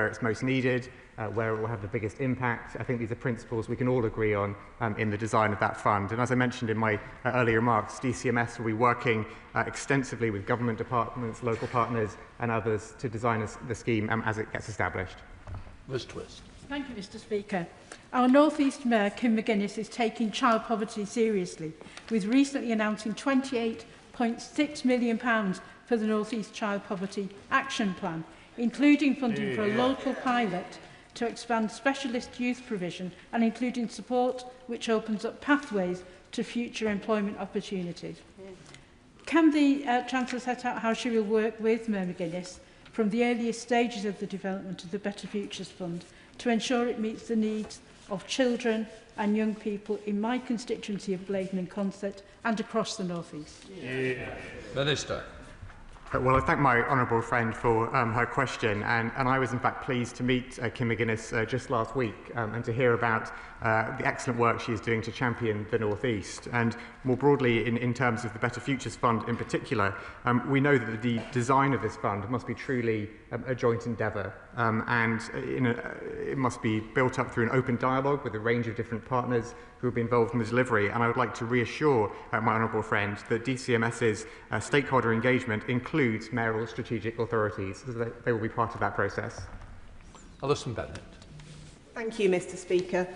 where it's most needed, where it will have the biggest impact. I think these are principles we can all agree on in the design of that fund. And as I mentioned in my earlier remarks, DCMS will be working extensively with government departments, local partners and others to design the scheme as it gets established. Ms Twist. Thank you, Mr Speaker. Our North East Mayor, Kim McGuinness, is taking child poverty seriously, with recently announcing £28.6 million for the North East Child Poverty Action Plan, including funding for a local pilot to expand specialist youth provision and including support which opens up pathways to future employment opportunities. Can the Chancellor set out how she will work with Mayor McGuinness from the earliest stages of the development of the Better Futures Fund to ensure it meets the needs of children and young people in my constituency of Blaydon and Consett and across the North East? Minister. Well, I thank my honourable friend for her question, and I was in fact pleased to meet Kim McGuinness just last week and to hear about the excellent work she is doing to champion the North East. And more broadly, in terms of the Better Futures Fund in particular, we know that the design of this fund must be truly a joint endeavour, and it must be built up through an open dialogue with a range of different partners who will be involved in the delivery. And I would like to reassure my honourable friend that DCMS's stakeholder engagement includes mayoral strategic authorities, so that they will be part of that process. Alison Bennett. Thank you, Mr Speaker.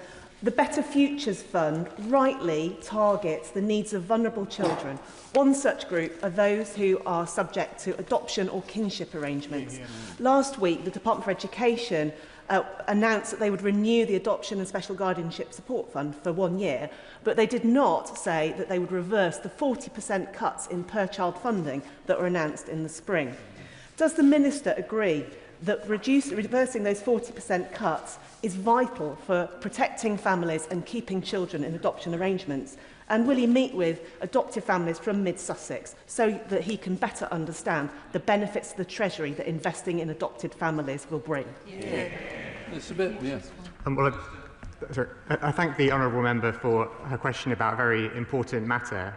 The Better Futures Fund rightly targets the needs of vulnerable children. One such group are those who are subject to adoption or kinship arrangements. Last week, the Department for Education announced that they would renew the Adoption and Special Guardianship Support Fund for 1 year, but they did not say that they would reverse the 40% cuts in per-child funding that were announced in the spring. Does the Minister agree that reversing those 40% cuts is vital for protecting families and keeping children in adoption arrangements? And will he meet with adoptive families from mid-Sussex so that he can better understand the benefits to the Treasury that investing in adopted families will bring? It's a bit, I thank the honourable member for her question about a very important matter.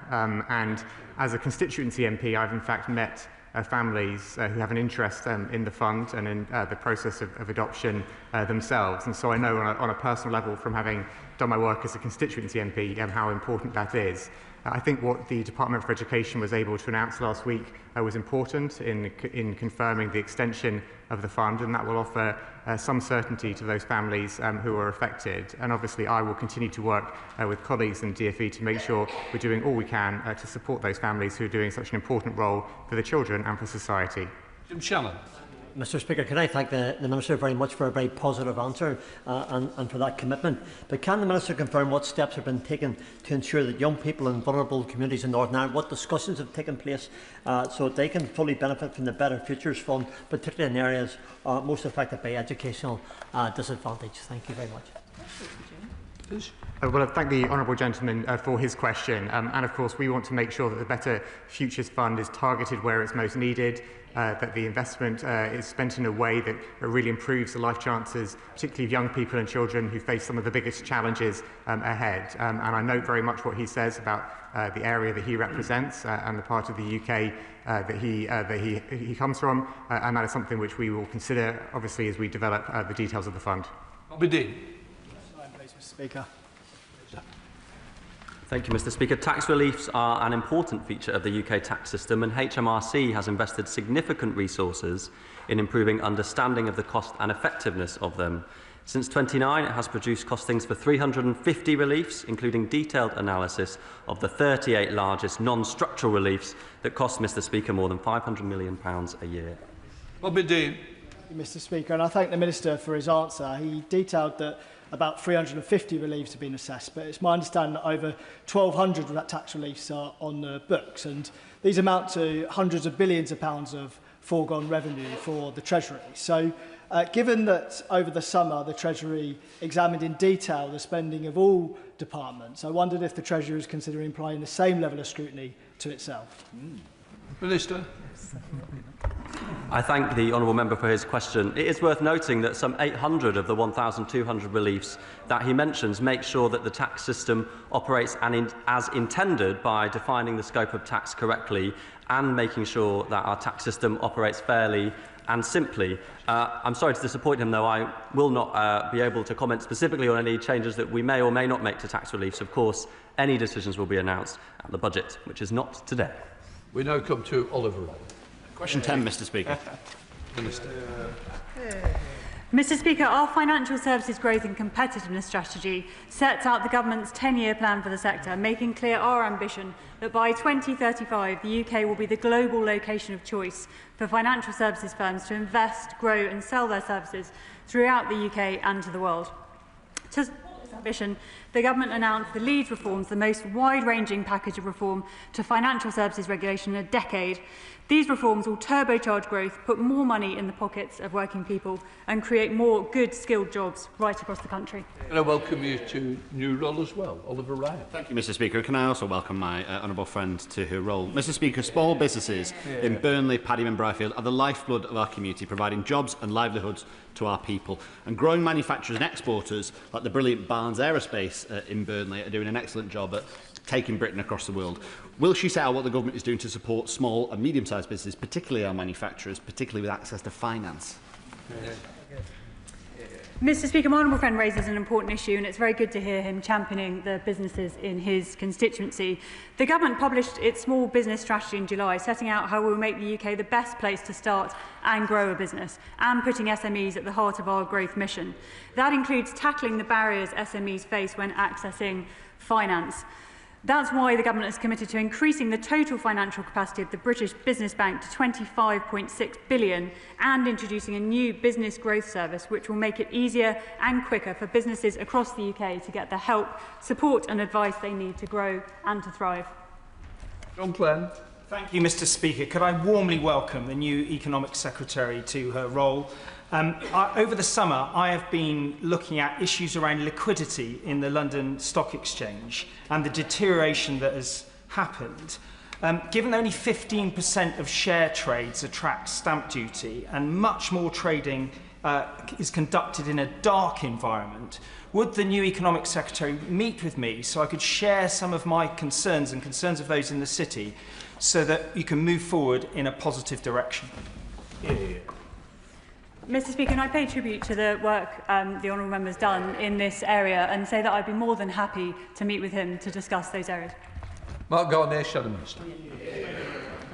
And as a constituency MP, I've in fact met families who have an interest in the fund and in the process of adoption themselves. And so I know on a personal level, from having done my work as a constituency MP, how important that is. I think what the Department for Education was able to announce last week was important in confirming the extension of the fund, and that will offer some certainty to those families who are affected. And obviously I will continue to work with colleagues in DfE to make sure we're doing all we can to support those families who are doing such an important role for the children and for society. Jim Shannon. Mr Speaker, can I thank the Minister very much for a very positive answer and for that commitment. But can the Minister confirm what steps have been taken to ensure that young people in vulnerable communities in Northern Ireland, what discussions have taken place so that they can fully benefit from the Better Futures Fund, particularly in areas most affected by educational disadvantage? Thank you very much. Well, I thank the honourable gentleman for his question. And of course, we want to make sure that the Better Futures Fund is targeted where it's most needed, that the investment is spent in a way that really improves the life chances, particularly of young people and children who face some of the biggest challenges ahead. And I note very much what he says about the area that he represents and the part of the UK that he comes from, and that is something which we will consider, obviously, as we develop the details of the fund. Bobby Dean. Mr Speaker. Thank you, Mr Speaker. Tax reliefs are an important feature of the UK tax system, and HMRC has invested significant resources in improving understanding of the cost and effectiveness of them. Since 2009, it has produced costings for 350 reliefs, including detailed analysis of the 38 largest non-structural reliefs that cost Mr Speaker more than £500 million a year. Bobby Dean. Mr Speaker, and I thank the Minister for his answer. He detailed that about 350 reliefs have been assessed, but it's my understanding that over 1,200 of that tax reliefs are on the books, and these amount to hundreds of billions of pounds of foregone revenue for the Treasury. So, given that over the summer the Treasury examined in detail the spending of all departments, I wondered if the Treasury was considering applying the same level of scrutiny to itself. Minister. I thank the honourable member for his question. It is worth noting that some 800 of the 1,200 reliefs that he mentions make sure that the tax system operates as intended by defining the scope of tax correctly and making sure that our tax system operates fairly and simply. I'm sorry to disappoint him, though. I will not be able to comment specifically on any changes that we may or may not make to tax reliefs. Of course, any decisions will be announced at the budget, which is not today. We now come to Oliver Wright. Question 10, Mr Speaker. Minister. Mr Speaker, our financial services growth and competitiveness strategy sets out the government's 10-year plan for the sector, making clear our ambition that by 2035 the UK will be the global location of choice for financial services firms to invest, grow and sell their services throughout the UK and to the world. To support this ambition, the government announced the Leeds reforms, the most wide-ranging package of reform to financial services regulation in a decade. These reforms will turbocharge growth, put more money in the pockets of working people and create more good, skilled jobs right across the country. And I welcome you to new role as well, Oliver Ryan. Thank you, Mr Speaker. Can I also welcome my honourable friend to her role? Mr Speaker, small businesses in Burnley, Padiham and Briarfield are the lifeblood of our community, providing jobs and livelihoods to our people. And growing manufacturers and exporters, like the brilliant Barnes Aerospace in Burnley, are doing an excellent job at taking Britain across the world. Will she say out what the government is doing to support small and medium-sized businesses, particularly our manufacturers, particularly with access to finance? Mr Speaker, my honourable friend raises an important issue and it's very good to hear him championing the businesses in his constituency. The government published its small business strategy in July, setting out how we will make the UK the best place to start and grow a business and putting SMEs at the heart of our growth mission. That includes tackling the barriers SMEs face when accessing finance. That's why the government is committed to increasing the total financial capacity of the British Business Bank to £25.6 billion and introducing a new business growth service which will make it easier and quicker for businesses across the UK to get the help, support and advice they need to grow and to thrive. John Glenn. Thank you, Mr Speaker. Could I warmly welcome the new Economic Secretary to her role. Over the summer, I have been looking at issues around liquidity in the London Stock Exchange and the deterioration that has happened. Given that only 15% of share trades attract stamp duty and much more trading is conducted in a dark environment, would the new Economic Secretary meet with me so I could share some of my concerns and concerns of those in the city so that you can move forward in a positive direction? Mr Speaker, and I pay tribute to the work the honourable member has done in this area and say that I'd be more than happy to meet with him to discuss those areas. Mark Garnier, Shadow Minister.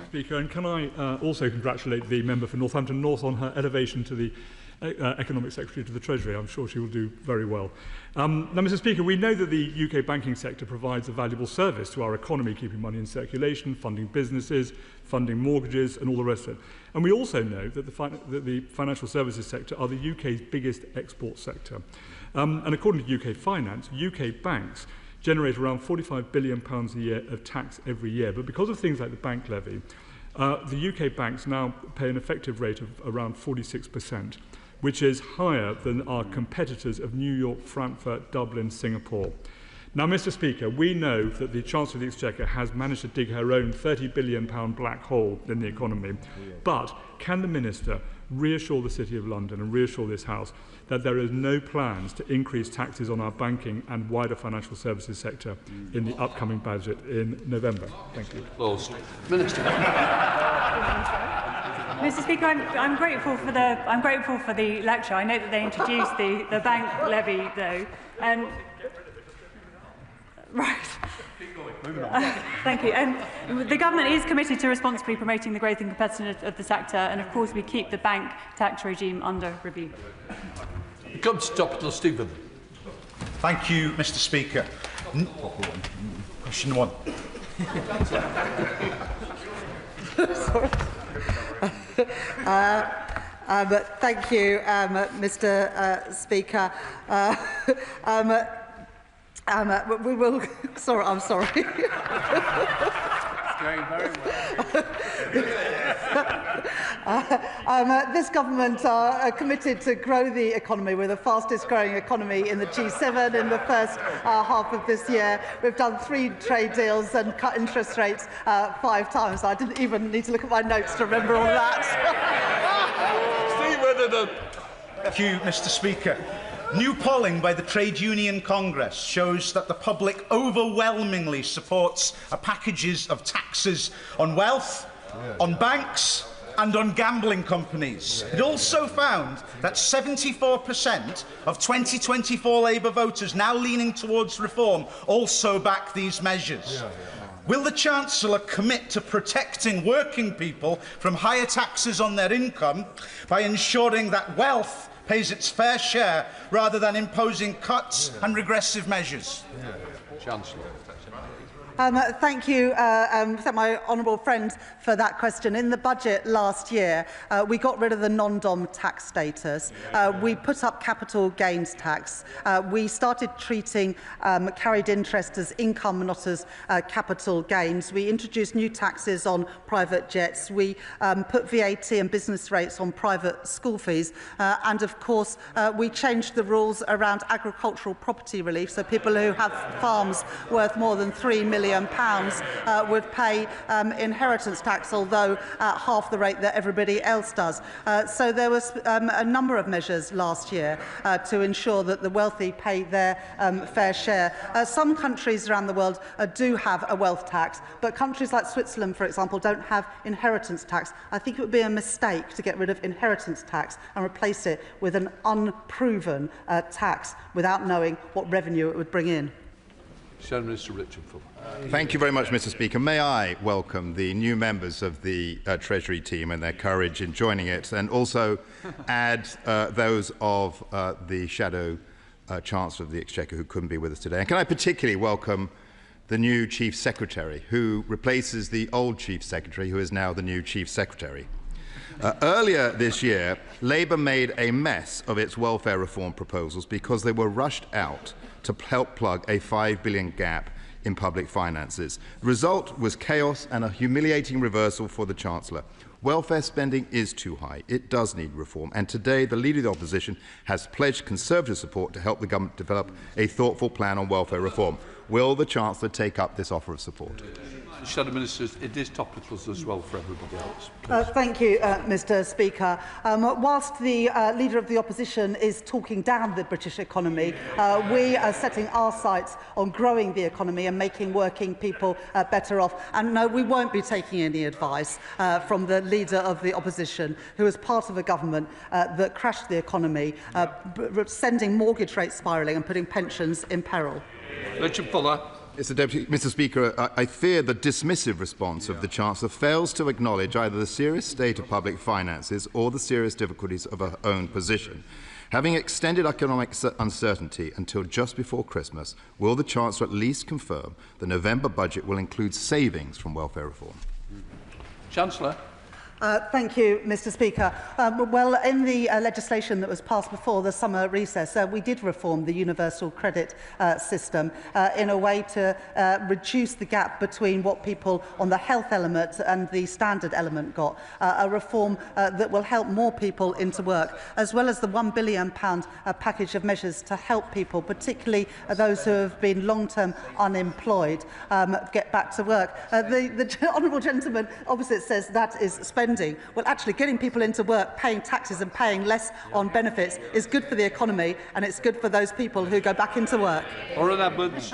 Speaker, and can I also congratulate the member for Northampton North on her elevation to the Economic Secretary to the Treasury. I'm sure she will do very well. Now, Mr Speaker, we know that the UK banking sector provides a valuable service to our economy, keeping money in circulation, funding businesses, funding mortgages and all the rest of it. And we also know that the financial services sector are the UK's biggest export sector. And according to UK Finance, UK banks generate around £45 billion a year of tax every year. But because of things like the bank levy, the UK banks now pay an effective rate of around 46%, which is higher than our competitors of New York, Frankfurt, Dublin, Singapore. Now, Mr Speaker, we know that the Chancellor of the Exchequer has managed to dig her own £30 billion black hole in the economy. But can the Minister reassure the City of London and reassure this House that there is no plans to increase taxes on our banking and wider financial services sector in the upcoming budget in November? Thank you. Closed. Minister. Mr Speaker, I'm grateful for the lecture. I know that they introduced the bank levy, though. Right. Thank you. The government is committed to responsibly promoting the growth and competitiveness of the sector, and of course we keep the bank tax regime under review. Come to Dr. Stephen. Thank you, Mr Speaker. Question one. Sorry. Thank you, Mr Speaker. We will. Sorry, I'm sorry. It's going very well. This government are committed to grow the economy. We're the fastest growing economy in the G7 in the first half of this year. We've done 3 trade deals and cut interest rates 5 times. I didn't even need to look at my notes to remember all that. Thank you, Mr Speaker. New polling by the Trade Union Congress shows that the public overwhelmingly supports packages of taxes on wealth, on banks and on gambling companies. It also found that 74% of 2024 Labour voters now leaning towards reform also back these measures. Will the Chancellor commit to protecting working people from higher taxes on their income by ensuring that wealth pays its fair share rather than imposing cuts and regressive measures? Chancellor. Thank you, my honourable friend, for that question. In the budget last year, we got rid of the non-dom tax status. We put up capital gains tax. We started treating carried interest as income, not as capital gains. We introduced new taxes on private jets. We put VAT and business rates on private school fees. And, of course, we changed the rules around agricultural property relief, so people who have farms worth more than £3 million would pay inheritance tax, although at half the rate that everybody else does. So there was a number of measures last year to ensure that the wealthy pay their fair share. Some countries around the world do have a wealth tax, but countries like Switzerland, for example, don't have inheritance tax. I think it would be a mistake to get rid of inheritance tax and replace it with an unproven tax without knowing what revenue it would bring in. Minister Richard Fuller. Thank you very much, Mr. Speaker. May I welcome the new members of the Treasury team and their courage in joining it, and also add those of the Shadow Chancellor of the Exchequer who couldn't be with us today. And can I particularly welcome the new Chief Secretary, who replaces the old Chief Secretary, who is now the new Chief Secretary. Earlier this year, Labour made a mess of its welfare reform proposals because they were rushed out to help plug a £5 billion gap in public finances. The result was chaos and a humiliating reversal for the Chancellor. Welfare spending is too high. It does need reform. And today, the Leader of the Opposition has pledged Conservative support to help the government develop a thoughtful plan on welfare reform. Will the Chancellor take up this offer of support? Shadow Ministers, it is topical as well for everybody else. Thank you, Mr. Speaker. Whilst the Leader of the Opposition is talking down the British economy, we are setting our sights on growing the economy and making working people better off. And no, we won't be taking any advice from the Leader of the Opposition, who is part of a government that crashed the economy, sending mortgage rates spiralling and putting pensions in peril. Richard Fuller. Mr. Speaker, I fear the dismissive response of the Chancellor fails to acknowledge either the serious state of public finances or the serious difficulties of her own position. Having extended economic uncertainty until just before Christmas, will the Chancellor at least confirm the November budget will include savings from welfare reform? Chancellor. Thank you, Mr. Speaker. Well, in the legislation that was passed before the summer recess, we did reform the universal credit system in a way to reduce the gap between what people on the health element and the standard element got. A reform that will help more people into work, as well as the £1 billion package of measures to help people, particularly those who have been long-term unemployed, get back to work. The honourable gentleman opposite says that is spending. Well, actually, getting people into work, paying taxes and paying less on benefits is good for the economy, and it's good for those people who go back into work. Orrin Edwards.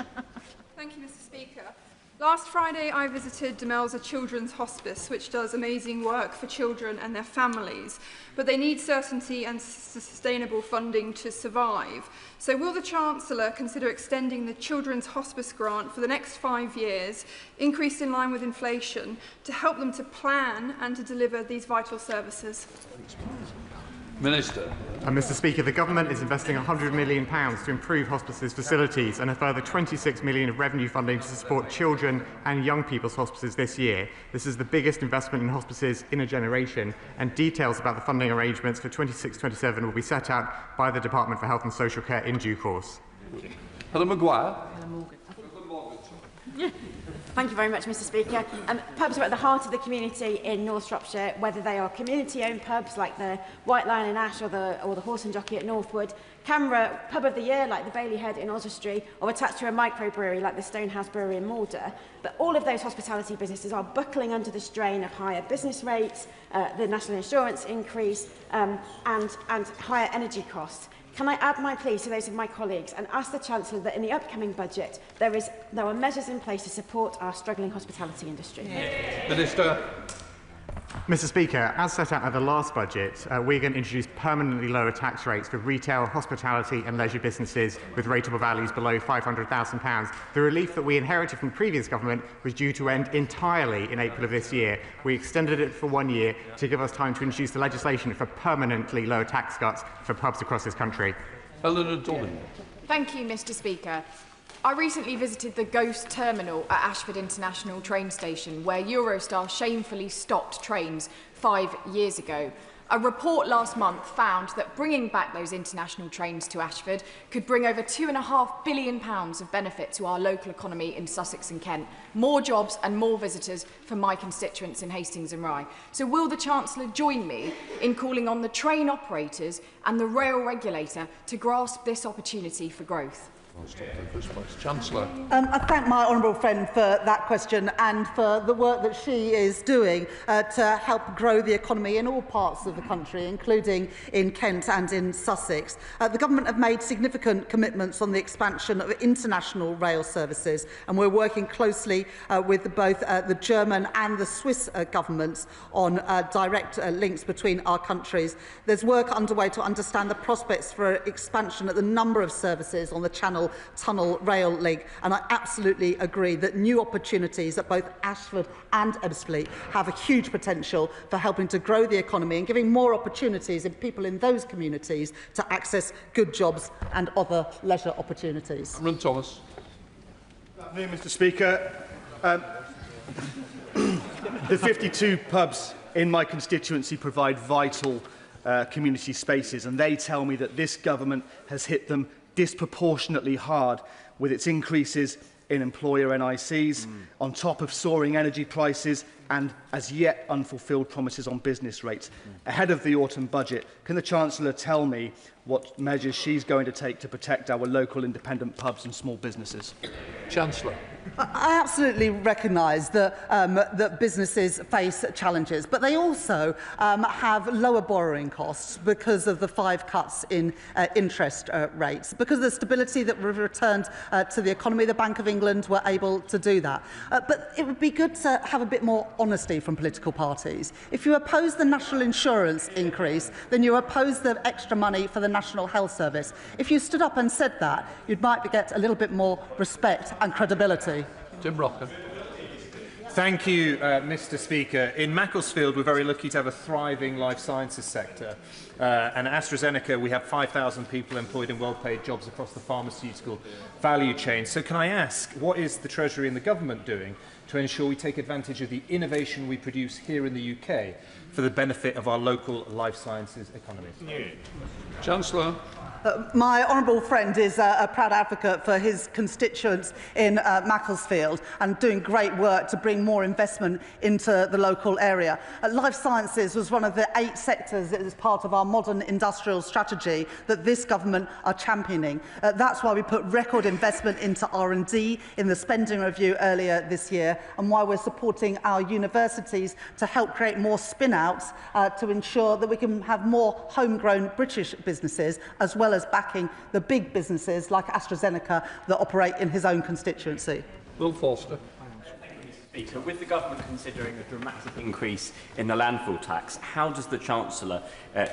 Thank you, Mr. Speaker. Last Friday, I visited Demelza Children's Hospice, which does amazing work for children and their families, but they need certainty and sustainable funding to survive. So will the Chancellor consider extending the Children's Hospice grant for the next 5 years, increased in line with inflation, to help them to plan and to deliver these vital services? Minister. Mr. Speaker, the government is investing £100 million to improve hospices' facilities and a further £26 million of revenue funding to support children and young people's hospices this year. This is the biggest investment in hospices in a generation, and details about the funding arrangements for 26-27 will be set out by the Department for Health and Social Care in due course. Helen Maguire. Thank you very much, Mr. Speaker. Pubs are at the heart of the community in North Shropshire, whether they are community-owned pubs like the White Lion in Ash or the Horse and Jockey at Northwood, Camera Pub of the Year like the Bailey Head in Oswestry, or attached to a microbrewery like the Stonehouse Brewery in Malder. But all of those hospitality businesses are buckling under the strain of higher business rates, the national insurance increase, and higher energy costs. Can I add my plea to those of my colleagues and ask the Chancellor that in the upcoming budget there are measures in place to support our struggling hospitality industry? Minister. Mr. Speaker, as set out at the last budget, we're going to introduce permanently lower tax rates for retail, hospitality and leisure businesses with rateable values below £500,000. The relief that we inherited from the previous government was due to end entirely in April of this year. We extended it for 1 year to give us time to introduce the legislation for permanently lower tax cuts for pubs across this country. Eleanor Donnelly. Thank you, Mr. Speaker. I recently visited the ghost terminal at Ashford International train station, where Eurostar shamefully stopped trains 5 years ago. A report last month found that bringing back those international trains to Ashford could bring over £2.5 billion of benefit to our local economy in Sussex and Kent, more jobs and more visitors for my constituents in Hastings and Rye. So will the Chancellor join me in calling on the train operators and the rail regulator to grasp this opportunity for growth? Chancellor. I thank my honourable friend for that question and for the work that she is doing to help grow the economy in all parts of the country, including in Kent and in Sussex. The government have made significant commitments on the expansion of international rail services, and we're working closely with both the German and the Swiss governments on direct links between our countries. There's work underway to understand the prospects for expansion at the number of services on the Channel Tunnel rail link, and I absolutely agree that new opportunities at both Ashford and Ebbsfleet have a huge potential for helping to grow the economy and giving more opportunities in people in those communities to access good jobs and other leisure opportunities. Ron Thomas. Good afternoon, Mr. Speaker. The 52 pubs in my constituency provide vital community spaces, and they tell me that this government has hit them disproportionately hard with its increases in employer NICs, on top of soaring energy prices and as yet unfulfilled promises on business rates. Ahead of the autumn budget, can the Chancellor tell me what measures she's going to take to protect our local independent pubs and small businesses? Chancellor. I absolutely recognise that, that businesses face challenges, but they also have lower borrowing costs because of the 5 cuts in interest rates. Because of the stability that we've returned to the economy, the Bank of England were able to do that. But it would be good to have a bit more honesty from political parties. If you oppose the national insurance increase, then you oppose the extra money for the National Health Service. If you stood up and said that, you might get a little bit more respect and credibility. Tim Rocker. Thank you, Mr. Speaker. In Macclesfield, we're very lucky to have a thriving life sciences sector. And at AstraZeneca, we have 5,000 people employed in well-paid jobs across the pharmaceutical value chain. So can I ask, what is the Treasury and the government doing to ensure we take advantage of the innovation we produce here in the UK for the benefit of our local life sciences economies? Chancellor. My honourable friend is a proud advocate for his constituents in Macclesfield and doing great work to bring more investment into the local area. Life sciences was one of the 8 sectors that is part of our modern industrial strategy that this government are championing. That's why we put record investment into R&D in the spending review earlier this year, and why we're supporting our universities to help create more spin-outs to ensure that we can have more homegrown British businesses, as well as backing the big businesses like AstraZeneca that operate in his own constituency. Will Forster. Speaker, with the government considering a dramatic increase in the landfill tax, how does the Chancellor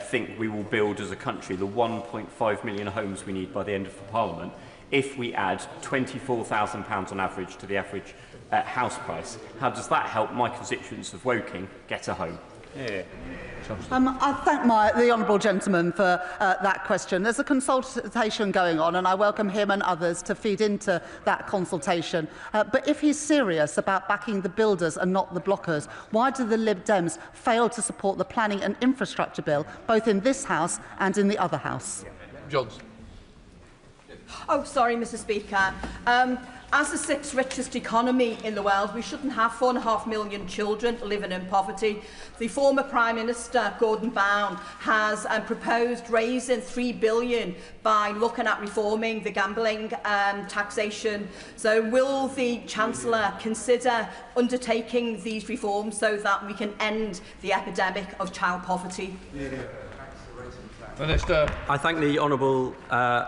think we will build as a country the 1.5 million homes we need by the end of the Parliament if we add £24,000 on average to the average house price? How does that help my constituents of Woking get a home? Yeah. I thank the honourable gentleman for that question. There's a consultation going on, and I welcome him and others to feed into that consultation. But if he's serious about backing the builders and not the blockers, why do the Lib Dems fail to support the planning and infrastructure bill, both in this House and in the other House? Johnson. Oh, sorry, Mr. Speaker. As the 6th richest economy in the world, we shouldn't have 4.5 million children living in poverty. The former Prime Minister, Gordon Brown, has proposed raising £3 billion by looking at reforming the gambling taxation. So will the Chancellor consider undertaking these reforms so that we can end the epidemic of child poverty? Minister. I thank the honourable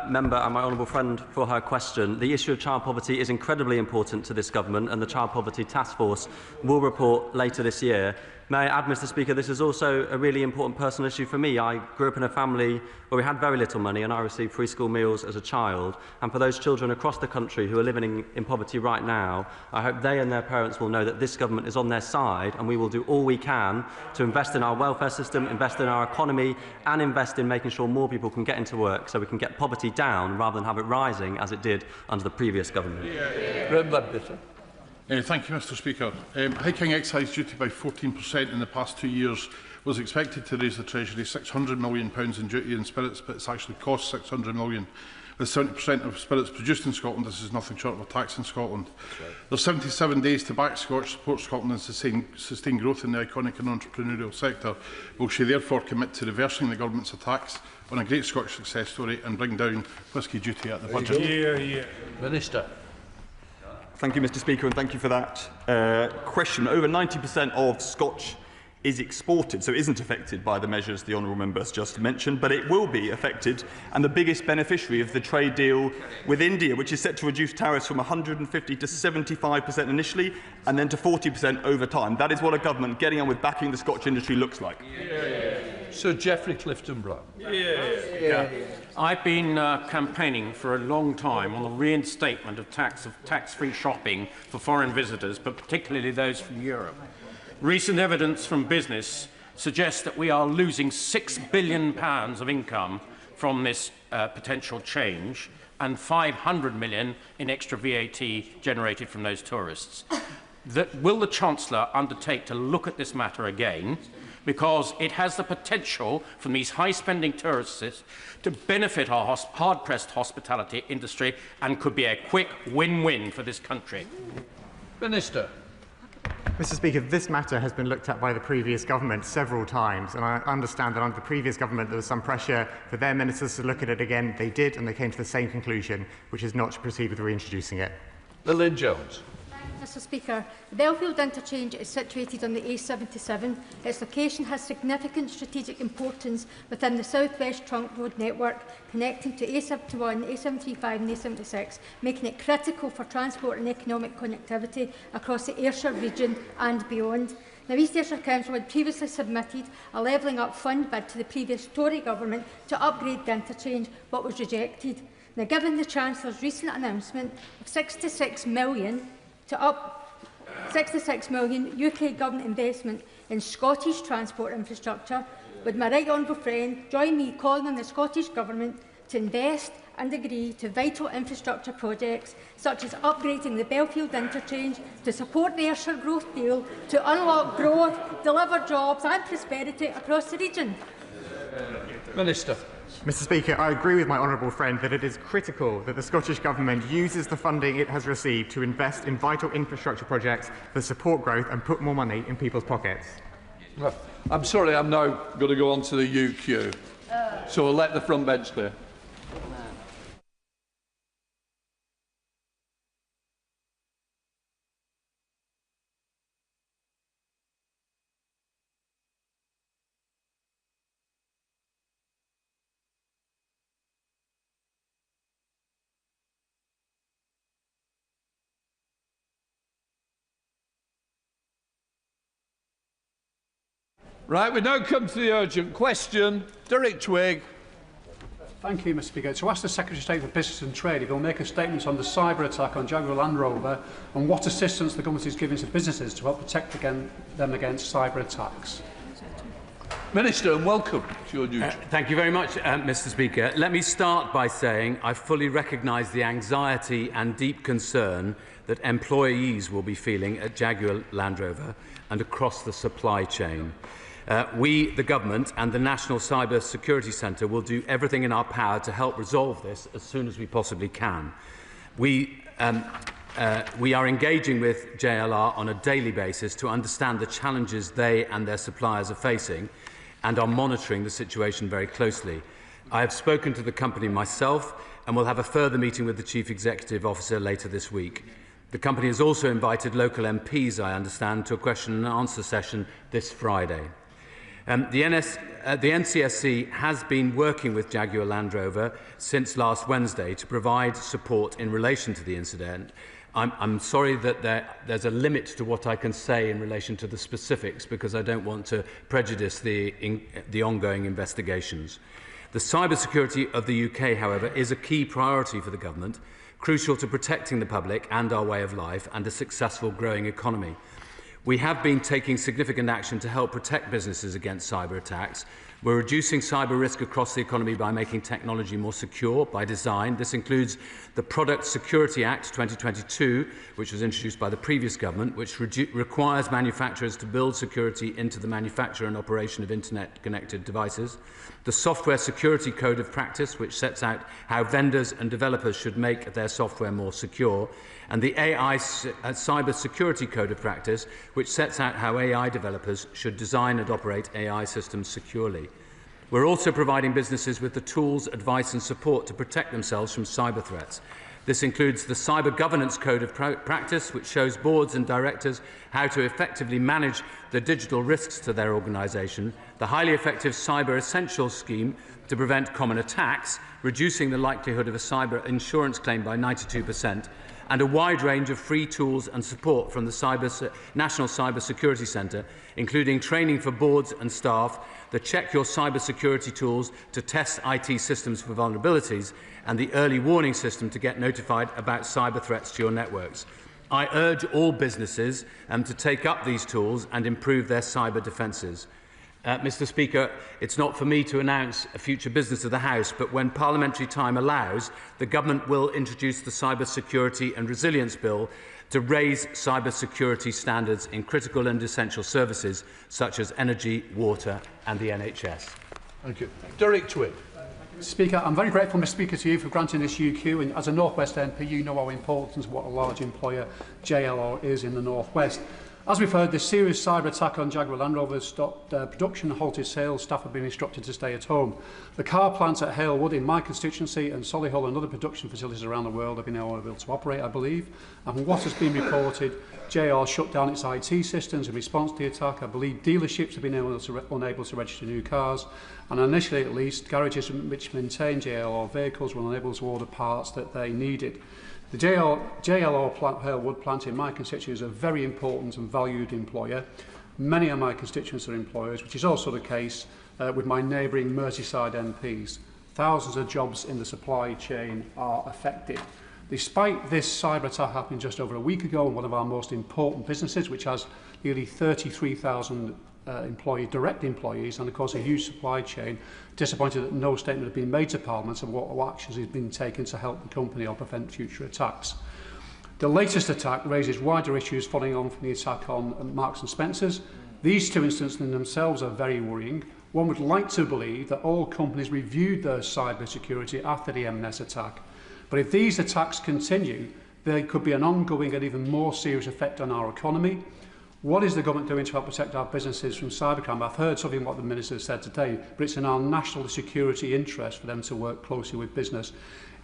member and my honourable friend for her question. The issue of child poverty is incredibly important to this government, and the Child Poverty Task Force will report later this year. May I add, Mr. Speaker, this is also a really important personal issue for me. I grew up in a family where we had very little money and I received free school meals as a child. And for those children across the country who are living in poverty right now, I hope they and their parents will know that this government is on their side and we will do all we can to invest in our welfare system, invest in our economy and invest in making sure more people can get into work so we can get poverty down rather than have it rising as it did under the previous government. Thank you, Mr. Speaker. Hiking excise duty by 14% in the past 2 years was expected to raise the Treasury £600 million in duty in spirits, but it's actually cost £600 million. With 70% of spirits produced in Scotland, this is nothing short of a tax in Scotland. There are 77 days to back Scotch, support Scotland and sustain growth in the iconic and entrepreneurial sector. Will she therefore commit to reversing the government's attacks on a great Scottish success story and bring down whisky duty at the budget? Minister. Thank you, Mr. Speaker, and thank you for that question. Over 90% of Scotch is exported, so it isn't affected by the measures the honourable member has just mentioned, but it will be affected, and the biggest beneficiary of the trade deal with India, which is set to reduce tariffs from 150 to 75% initially, and then to 40% over time. That is what a government getting on with backing the Scotch industry looks like. Sir Geoffrey Clifton-Brown. I've been campaigning for a long time on the reinstatement of tax-free shopping for foreign visitors, but particularly those from Europe. Recent evidence from business suggests that we are losing £6 billion of income from this potential change and £500 million in extra VAT generated from those tourists. Will the Chancellor undertake to look at this matter again? Because it has the potential from these high-spending tourists to benefit our hard-pressed hospitality industry and could be a quick win-win for this country. Minister. Mr. Speaker, this matter has been looked at by the previous government several times, and I understand that under the previous government there was some pressure for their ministers to look at it again. They did, and they came to the same conclusion, which is not to proceed with reintroducing it. Lynn Jones. Mr. Speaker, the Belfield interchange is situated on the A77. Its location has significant strategic importance within the South West Trunk Road network connecting to A71, A735 and A76, making it critical for transport and economic connectivity across the Ayrshire region and beyond. Now, East Ayrshire Council had previously submitted a levelling up fund bid to the previous Tory government to upgrade the interchange, but was rejected. Now, given the Chancellor's recent announcement of £66 million UK government investment in Scottish transport infrastructure, would my right honourable friend join me calling on the Scottish Government to invest and agree to vital infrastructure projects such as upgrading the Belfield interchange to support the Ayrshire growth deal, to unlock growth, deliver jobs and prosperity across the region? Minister. Mr. Speaker, I agree with my honourable friend that it is critical that the Scottish Government uses the funding it has received to invest in vital infrastructure projects that support growth and put more money in people's pockets. Well, I'm sorry, I'm now going to go on to the UQ, so I'll let the front bench clear. Right, we now come to the urgent question. Derek Twigg. Thank you, Mr. Speaker. To ask the Secretary of State for Business and Trade if he will make a statement on the cyber attack on Jaguar Land Rover and what assistance the government is giving to businesses to help protect them against cyber attacks. Minister, and welcome to your duty. Thank you very much, Mr. Speaker. Let me start by saying I fully recognise the anxiety and deep concern that employees will be feeling at Jaguar Land Rover and across the supply chain. We, the Government and the National Cyber Security Centre will do everything in our power to help resolve this as soon as we possibly can. We are engaging with JLR on a daily basis to understand the challenges they and their suppliers are facing and are monitoring the situation very closely. I have spoken to the company myself and will have a further meeting with the Chief Executive Officer later this week. The company has also invited local MPs, I understand, to a question and answer session this Friday. The NCSC has been working with Jaguar Land Rover since last Wednesday to provide support in relation to the incident, I'm sorry that there's a limit to what I can say in relation to the specifics, because I don't want to prejudice the ongoing investigations. The cybersecurity of the UK, however, is a key priority for the government, crucial to protecting the public and our way of life and a successful growing economy. We have been taking significant action to help protect businesses against cyber attacks. We're reducing cyber risk across the economy by making technology more secure by design. This includes the Product Security Act 2022, which was introduced by the previous government, which requires manufacturers to build security into the manufacture and operation of internet-connected devices. The Software Security Code of Practice, which sets out how vendors and developers should make their software more secure. And the AI Cyber Security Code of Practice, which sets out how AI developers should design and operate AI systems securely. We're also providing businesses with the tools, advice and support to protect themselves from cyber threats. This includes the Cyber Governance Code of Practice, which shows boards and directors how to effectively manage the digital risks to their organisation, the highly effective Cyber Essentials Scheme to prevent common attacks, reducing the likelihood of a cyber insurance claim by 92%, and a wide range of free tools and support from the National Cyber Security Centre, including training for boards and staff, the Check Your Cyber Security tools to test IT systems for vulnerabilities, and the early warning system to get notified about cyber threats to your networks. I urge all businesses to take up these tools and improve their cyber defences. Mr Speaker, it's not for me to announce a future business of the House, but when parliamentary time allows, the Government will introduce the Cyber Security and Resilience Bill to raise cyber security standards in critical and essential services such as energy, water and the NHS. Thank you. Derek Twigg. Speaker, I'm very grateful, Mr Speaker, to you for granting this UQ, and as a North West MP, you know how important what a large employer JLR is in the North West. As we've heard, this serious cyber attack on Jaguar Land Rover stopped production, halted sales, staff have been instructed to stay at home. The car plants at Halewood in my constituency and Solihull and other production facilities around the world have been able to operate, I believe. And from what has been reported, JR shut down its IT systems in response to the attack. I believe dealerships have been unable to register new cars. And initially, at least, garages which maintain JLR vehicles were unable to order parts that they needed. The JLR Halewood plant in my constituency is a very important and valued employer. Many of my constituents are employers, which is also the case with my neighbouring Merseyside MPs. Thousands of jobs in the supply chain are affected. Despite this cyber attack happening just over a week ago on one of our most important businesses, which has nearly 33,000 direct employees and of course a huge supply chain, disappointed that no statement had been made to Parliament of what actions have been taken to help the company or prevent future attacks. The latest attack raises wider issues following on from the attack on Marks and Spencer's. These two incidents in themselves are very worrying. One would like to believe that all companies reviewed their cyber security after the M&S attack. But if these attacks continue, there could be an ongoing and even more serious effect on our economy. What is the government doing to help protect our businesses from cybercrime? I've heard something of what the Minister said today, but it's in our national security interest for them to work closely with business.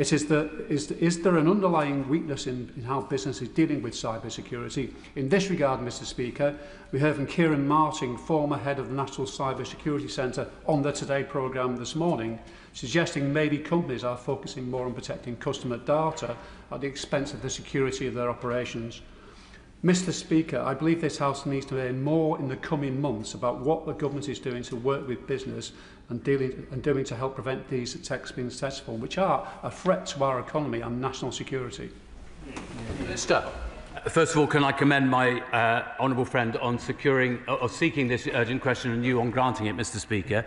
Is there an underlying weakness in how business is dealing with cyber security? In this regard, Mr Speaker, we heard from Kieran Martin, former head of the National Cyber Security Centre, on the Today programme this morning, suggesting maybe companies are focusing more on protecting customer data at the expense of the security of their operations. Mr Speaker, I believe this House needs to hear more in the coming months about what the government is doing to work with business and doing to help prevent these attacks being successful, which are a threat to our economy and national security. Minister. First of all, can I commend my honourable friend on seeking this urgent question and you on granting it, Mr Speaker.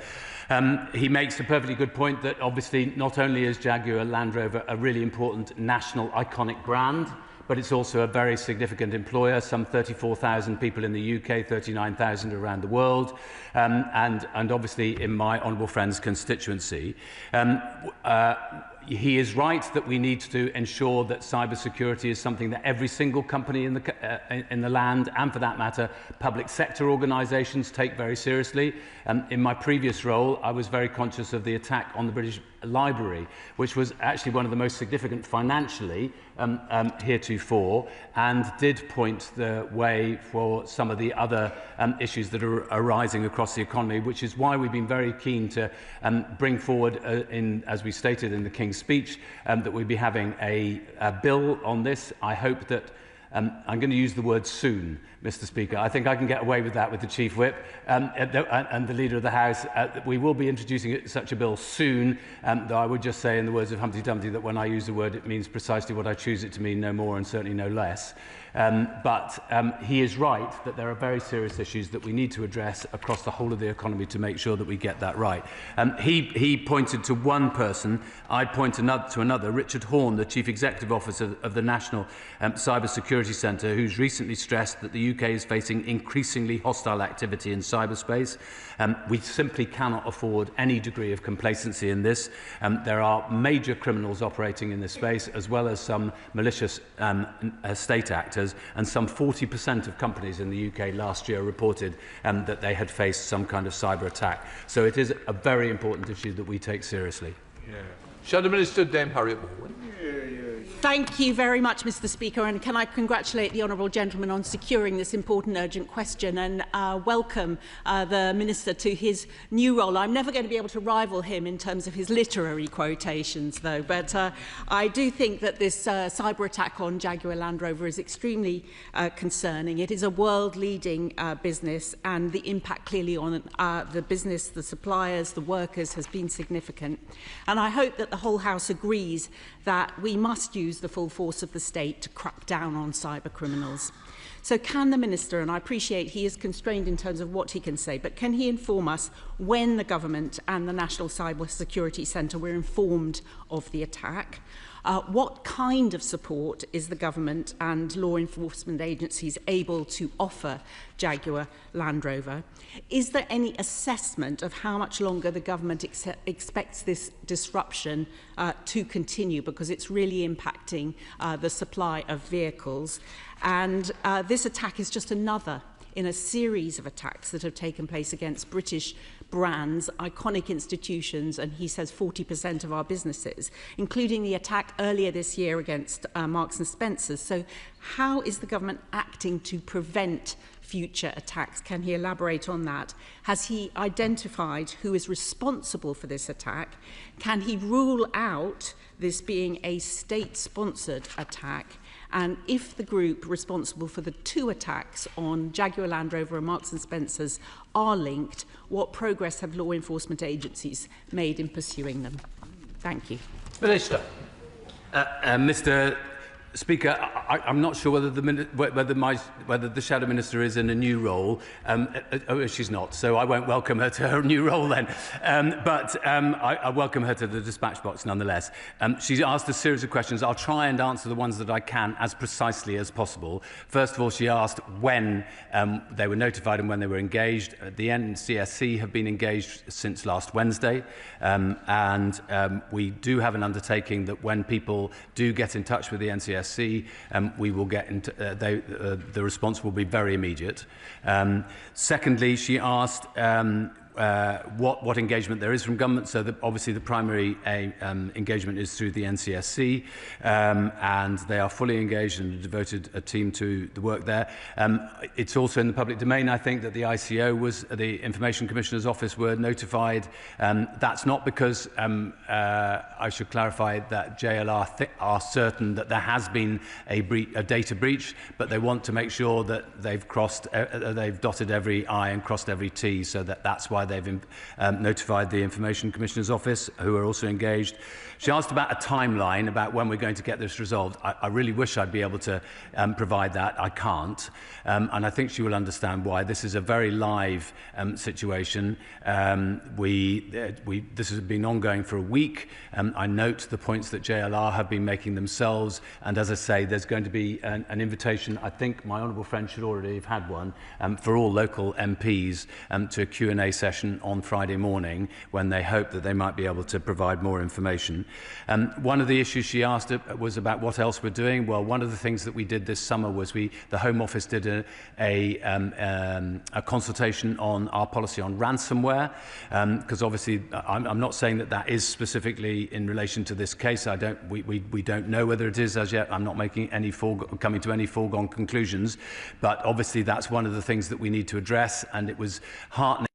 He makes a perfectly good point that obviously not only is Jaguar Land Rover a really important national iconic brand, but it's also a very significant employer, some 34,000 people in the UK, 39,000 around the world, and obviously in my honourable friend's constituency. He is right that we need to ensure that cybersecurity is something that every single company in the land, and for that matter, public sector organisations take very seriously. In my previous role, I was very conscious of the attack on the British Library, which was actually one of the most significant financially heretofore, and did point the way for some of the other issues that are arising across the economy, which is why we've been very keen to bring forward, as we stated in the King's speech that we'll be having a bill on this. I hope that I'm going to use the word soon, Mr. Speaker. I think I can get away with that with the Chief Whip and the Leader of the House. We will be introducing such a bill soon, though I would just say in the words of Humpty Dumpty that when I use the word it means precisely what I choose it to mean, no more and certainly no less. But he is right that there are very serious issues that we need to address across the whole of the economy to make sure that we get that right. He pointed to one person, I'd point to another, Richard Horne, the Chief Executive Officer of the National Cyber Security Centre, who's recently stressed that the UK is facing increasingly hostile activity in cyberspace. We simply cannot afford any degree of complacency in this. There are major criminals operating in this space, as well as some malicious state actors, and some 40% of companies in the UK last year reported that they had faced some kind of cyber attack. So it is a very important issue that we take seriously. Yeah. Shadow Minister Dame Harriet Baldwin. Thank you very much, Mr. Speaker, and can I congratulate the honourable gentleman on securing this important urgent question and welcome the Minister to his new role. I'm never going to be able to rival him in terms of his literary quotations, though, but I do think that this cyber attack on Jaguar Land Rover is extremely concerning. It is a world-leading business, and the impact clearly on the business, the suppliers, the workers has been significant. And I hope that the whole House agrees that we must use the full force of the state to crack down on cyber criminals. So can the Minister, and I appreciate he is constrained in terms of what he can say, but can he inform us when the government and the National Cyber Security Centre were informed of the attack? What kind of support is the government and law enforcement agencies able to offer Jaguar Land Rover? Is there any assessment of how much longer the government expects this disruption to continue, because it's really impacting the supply of vehicles? And this attack is just another in a series of attacks that have taken place against British brands, iconic institutions, and he says 40% of our businesses, including the attack earlier this year against Marks and Spencer's. So how is the government acting to prevent future attacks? Can he elaborate on that? Has he identified who is responsible for this attack? Can he rule out this being a state-sponsored attack? And if the group responsible for the two attacks on Jaguar Land Rover and Marks and Spencer's are linked, what progress have law enforcement agencies made in pursuing them? Thank you. Minister. Mr. Speaker, I'm not sure whether the Shadow Minister is in a new role. She's not, so I won't welcome her to her new role then. I welcome her to the dispatch box nonetheless. She's asked a series of questions. I'll try and answer the ones that I can as precisely as possible. First of all, she asked when they were notified and when they were engaged. The NCSC have been engaged since last Wednesday, and we do have an undertaking that when people do get in touch with the NCSC, we will get into the response will be very immediate. Secondly, she asked what engagement there is from government. So obviously the primary engagement is through the NCSC, and they are fully engaged and devoted a team to the work there. It's also in the public domain, I think, that the ICO the Information Commissioner's Office were notified. That's not because I should clarify that JLR are certain that there has been a data breach, but they want to make sure that they've dotted every I and crossed every T, so that's why they've notified the Information Commissioner's Office, who are also engaged. She asked about a timeline, about when we're going to get this resolved. I really wish I'd be able to provide that. I can't. And I think she will understand why. This is a very live situation. This has been ongoing for a week. I note the points that JLR have been making themselves. And as I say, there's going to be an invitation, I think my honourable friend should already have had one, for all local MPs to a Q&A session on Friday morning, when they hope that they might be able to provide more information. One of the issues she asked was about what else we're doing. Well, one of the things that we did this summer was the Home Office did a consultation on our policy on ransomware, because obviously I'm not saying that is specifically in relation to this case. We don't know whether it is as yet. I'm not making coming to any foregone conclusions, but obviously that's one of the things that we need to address, and it was heartening